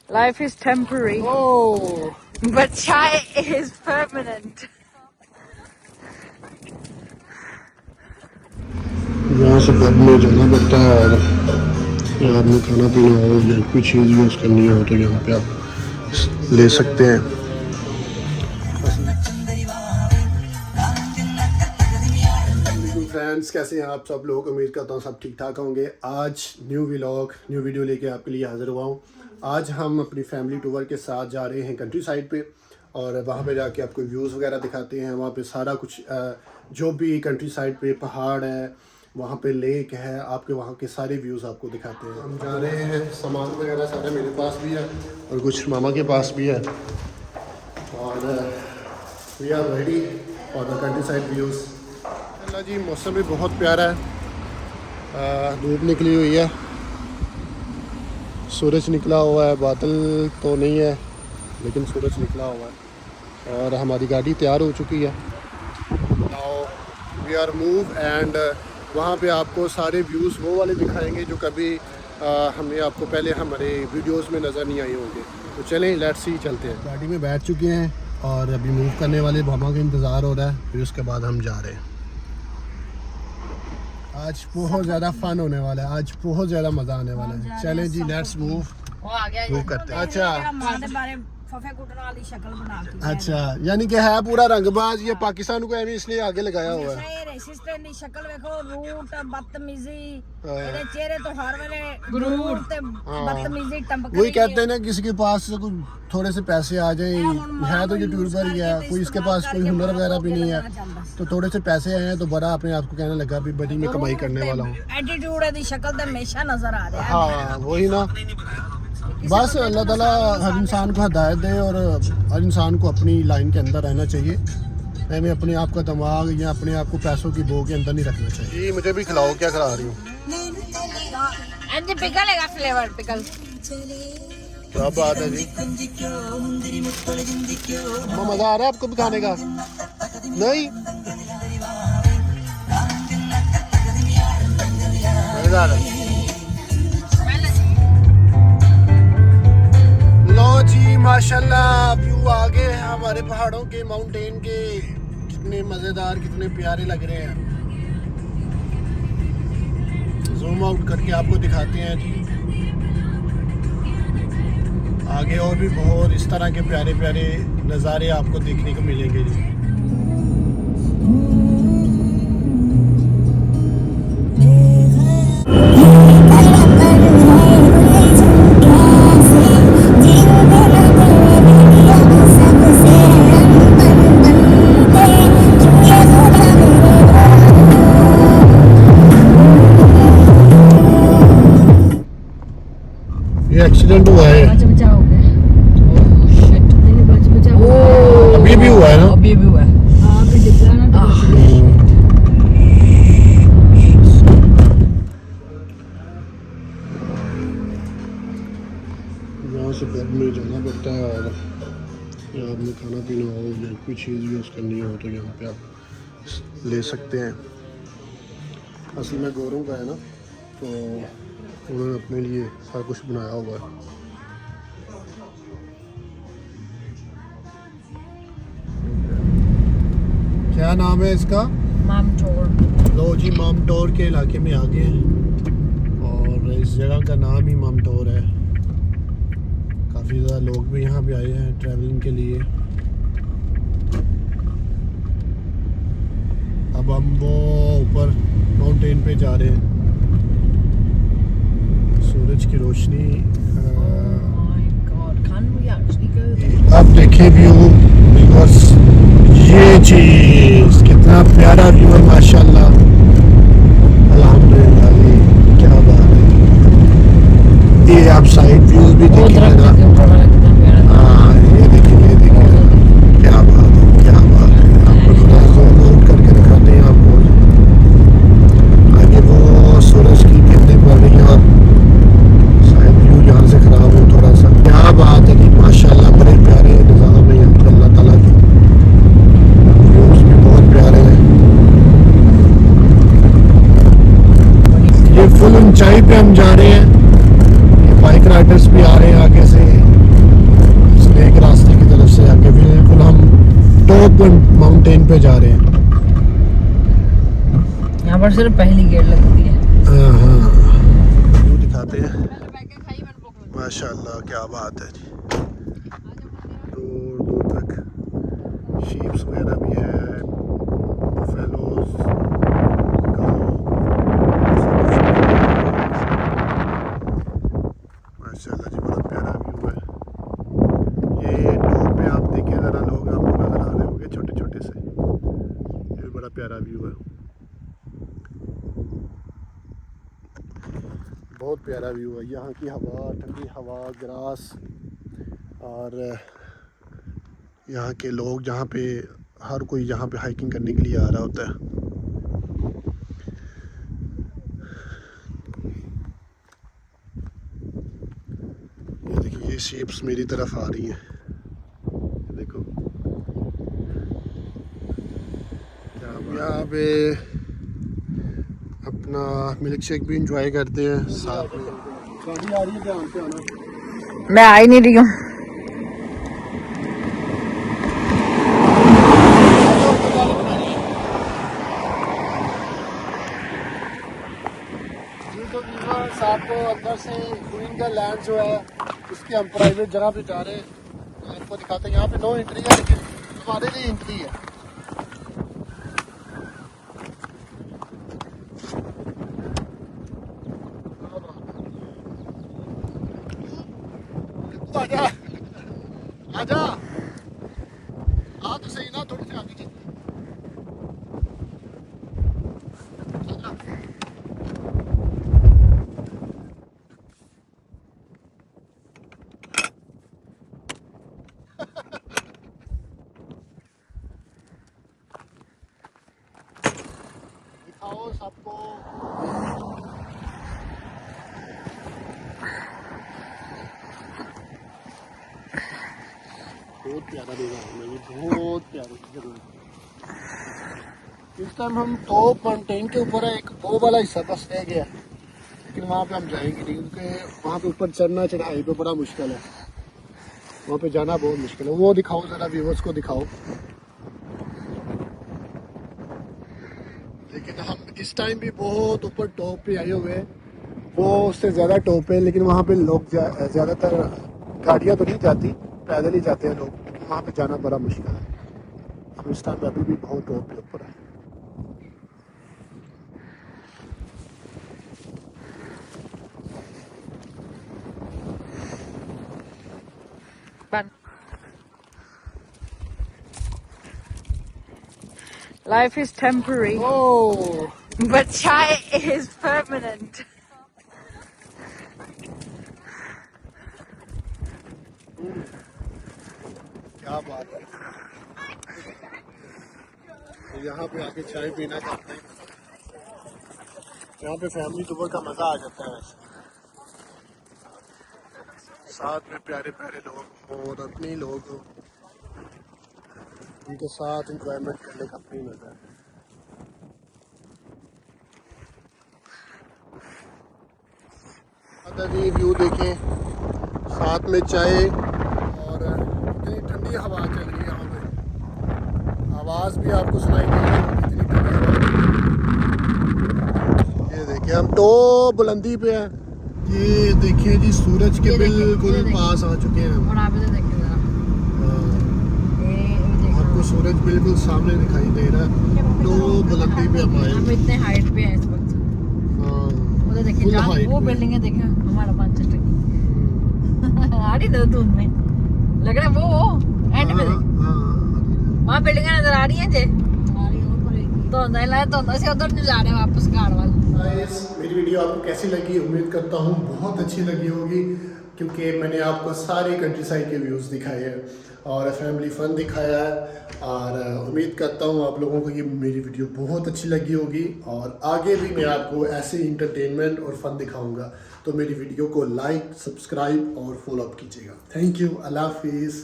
Life is temporary. Oh. But chai is permanent. यहाँ से pub में जाना पड़ता है और यहाँ में खाना पीना हो या कोई चीज़ यूज़ करनी हो तो यहाँ पे आप ले सकते हैं। फ्रेंड्स, कैसे हैं आप सब लोग? उम्मीद करता हूँ सब ठीक ठाक होंगे। आज न्यू व्लॉग न्यू वीडियो लेके आपके लिए हाज़िर हुआ हूँ। आज हम अपनी फैमिली टूर के साथ जा रहे हैं कंट्री साइड पे और वहाँ पे जाके आपको व्यूज़ वगैरह दिखाते हैं। वहाँ पे सारा कुछ जो भी कंट्री साइड पे पहाड़ है, वहाँ पे लेक है, आपके वहाँ के सारे व्यूज़ आपको दिखाते हैं। हम जा रहे हैं, सामान वगैरह सारा मेरे पास भी है और कुछ मामा के पास भी है और we are ready for the countryside views. Allah ji, मौसम भी बहुत प्यारा है, धूप निकली हुई है, सूरज निकला हुआ है, बादल तो नहीं है लेकिन सूरज निकला हुआ है और हमारी गाड़ी तैयार हो चुकी है। Now we are move and वहाँ पे आपको सारे व्यूज़ वो वाले दिखाएंगे जो कभी हमने आपको पहले हमारे वीडियोस में नज़र नहीं आए होंगे। तो चलें, लेट्स सी, चलते हैं। गाड़ी में बैठ चुके हैं और अभी मूव करने वाले मामा का इंतज़ार हो रहा है, फिर उसके बाद हम जा रहे हैं। आज बहुत ज़्यादा फन होने वाला है, आज बहुत ज़्यादा मज़ा आने वाला है। चलें जी, लेट्स मूव करते हैं। अच्छा, यानी कि है पूरा रंगबाज, ये पाकिस्तान को एवं इसलिए आगे लगाया हुआ है। शक्ल देखो, रूट बदतमीजी, चेहरे तो हर वेले बदतमीजी टंबक। वही कहते हैं ना, किसी के पास कुछ थोड़े से पैसे आ जाए, है तो यूट्यूबर ही है, कोई इसके पास कोई हुनर वगैरह भी नहीं है, तो थोड़े से पैसे आए हैं तो बड़ा अपने आप को कहने लगा भी बड़ी मैं कमाई करने वाला हूँ। एटीट्यूड है, शक्ल तो हमेशा नजर आ रहा है। हाँ वही ना, बस अल्लाह ताला हर इंसान को हिदायत दे और हर इंसान को अपनी लाइन के अंदर रहना चाहिए। हमें अपने आप का दिमाग या अपने आप को पैसों की बो के अंदर नहीं रखना चाहिए। जी मुझे भी खिलाओ, क्या खिला रही हूँ? पिकल है, फ्लेवर पिकल। क्या बात है जी, मजा आ रहा है आपको भी खाने का? नहीं मजेदार है। लो जी, माशाल्लाह व्यू आगे है हमारे पहाड़ों के, माउंटेन के, कितने मजेदार, कितने प्यारे लग रहे हैं। जूम आउट करके आपको दिखाते हैं जी, आगे और भी बहुत इस तरह के प्यारे प्यारे नज़ारे आपको देखने को मिलेंगे जी। ये एक्सीडेंट हुआ है, अभी भी हुआ है ना? अभी भी हुआ है। यहाँ से पब में जाना पड़ता है और यहाँ में खाना पीना हो या कोई चीज़ यूज़ करनी हो तो यहाँ पे आप ले सकते हैं। असल में गोरों का है ना, तो उन्होंने अपने लिए सारा कुछ बनाया हुआ है। क्या नाम है इसका? मामटोर। लो जी, मामटोर के इलाके में आ गए हैं और इस जगह का नाम ही मामटोर है। काफ़ी ज़्यादा लोग भी यहाँ पे आए हैं ट्रैवलिंग के लिए। अब हम वो ऊपर माउंटेन पे जा रहे हैं, सूरज की रोशनी। अब देखें व्यू, बस ये चीज़ कितना प्यारा व्यू है, माशाल्लाह, अल्हम्दुलिल्लाह, क्या बात है। ये आप साइड व्यूज भी देखिए ना, हाँ ये देखिए क्या बात है, क्या बात है। आपको थोड़ा ज़ूम आउट करके दिखाते हैं आपको, आगे वो सूरज की किरणें पड़ रही हैं और साइड व्यू यहाँ से ख़राब है थोड़ा सा। क्या बात है कि माशाल्लाह बड़े प्यारे निज़ाम है यहाँ पे अल्लाह ताला के, व्यूज़ भी बहुत प्यारे हैं। ये फुल ऊंचाई पे हम जा रहे हैं, ये बाइक राइडर्स भी आ रहे हैं आगे से। लेक रास्ते की तरफ से आके बिल्कुल हम टॉप माउंटेन पे जा रहे हैं। यहाँ पर सिर्फ पहली गेट लगती है। हाँ हाँ, व्यू दिखाते हैं। माशाल्लाह क्या बात है जी, दूर दूर तक शीप्स वगैरह भी है, बुफेलोज, माशाल्लाह जी बड़ा प्यारा व्यू है। ये टॉप पे आप देखिए ज़रा, लोग आपको नज़र आ रहे होंगे छोटे छोटे से, ये भी बड़ा प्यारा व्यू है, बहुत प्यारा व्यू है। यहाँ की हवा, ठंडी हवा, ग्रास, और यहाँ के लोग, जहाँ पे हर कोई यहाँ पे हाइकिंग करने के लिए आ रहा होता है। ये देखिए, ये शेप्स मेरी तरफ आ रही हैं, देखो। यहाँ पे अपना मिल्क शेक भी इंजॉय करते हैं साथ में। गाड़ी आ रही है, ध्यान से आना। मैं आ ही नहीं रही हूँ। तो व्यूअर्स, आपको अंदर से क्वीन का लैंड जो है उसकी हम प्राइवेट जगह पे जा रहे हैं, आपको दिखाते हैं। यहाँ पे नो एंट्री है, लेकिन हमारे लिए एंट्री है। आजा आजा, आ तो सही ना, थोड़ी सी आगे चल। दिखाओ सबको। बहुत प्यारा देगा हमें, बहुत प्यारी जगह। इस टाइम हम टॉप माउंटेन के ऊपर है, एक वो वाला हिस्सा बस रह गया, लेकिन वहाँ पे हम जाएंगे नहीं, क्योंकि वहाँ पे ऊपर चढ़ना चढ़ाई पे बड़ा मुश्किल है, वहाँ पे जाना बहुत मुश्किल है। वो दिखाओ ज़रा, व्यूअर्स को दिखाओ। लेकिन हम इस टाइम भी बहुत ऊपर टॉप पे आए हुए हैं, वो उससे ज़्यादा टॉप है, लेकिन वहाँ पे लोग ज़्यादातर गाड़ियाँ तो नहीं जाती, पैदल ही जाते हैं लोग, वहाँ पे जाना बड़ा मुश्किल है। हम इस टाइम अभी भी बहुत टॉप पे ऊपर है। Life is temporary, Oh, but chai is permanent. क्या बात है, तो यहाँ पे आके चाय पीना चाहते हैं, यहाँ पे फैमिली टूर का मज़ा आ जाता है। वैसे साथ में प्यारे प्यारे लोग और अपने लोग हो, उनके साथ इंजॉयमेंट करने का अपनी मज़ा है। जी व्यू देखें, साथ में चाय, और इतनी ठंडी हवा चल रही है यहाँ पे, आवाज़ भी आपको सुनाई दे रही है, इतनी ठंडी हवा। ये देखिए, हम तो बुलंदी पे हैं। ये देखिए जी, सूरज के बिल्कुल पास आ चुके हैं हम। और आप इधर देखिए जरा, आपको सूरज बिल्कुल सामने दिखाई दे रहा है, तो बुलंदी पे हम आए। हम इतने हाइट पे हैं इस वक्त। उधर देखिए, Full जहाँ height वो पे। बिल्डिंग है, देखिए हमारा मैनचेस्टर की। आ रही है धुंध में, लग रहा है वो एंड में वहाँ बिल्डिंग नजर आ रही है जे, तो से उधर नहीं जा रहे वापस कार वाले। मेरी वीडियो आपको कैसी लगी, उम्मीद करता हूँ बहुत अच्छी लगी होगी, क्योंकि मैंने आपको सारे कंट्री साइड के व्यूज़ दिखाए हैं और फैमिली फन दिखाया है, और उम्मीद करता हूँ आप लोगों को ये मेरी वीडियो बहुत अच्छी लगी होगी, और आगे भी मैं आपको ऐसे इंटरटेनमेंट और फन दिखाऊंगा। तो मेरी वीडियो को लाइक, सब्सक्राइब और फॉलो अप कीजिएगा। थैंक यू, अल्लाह हाफिज़।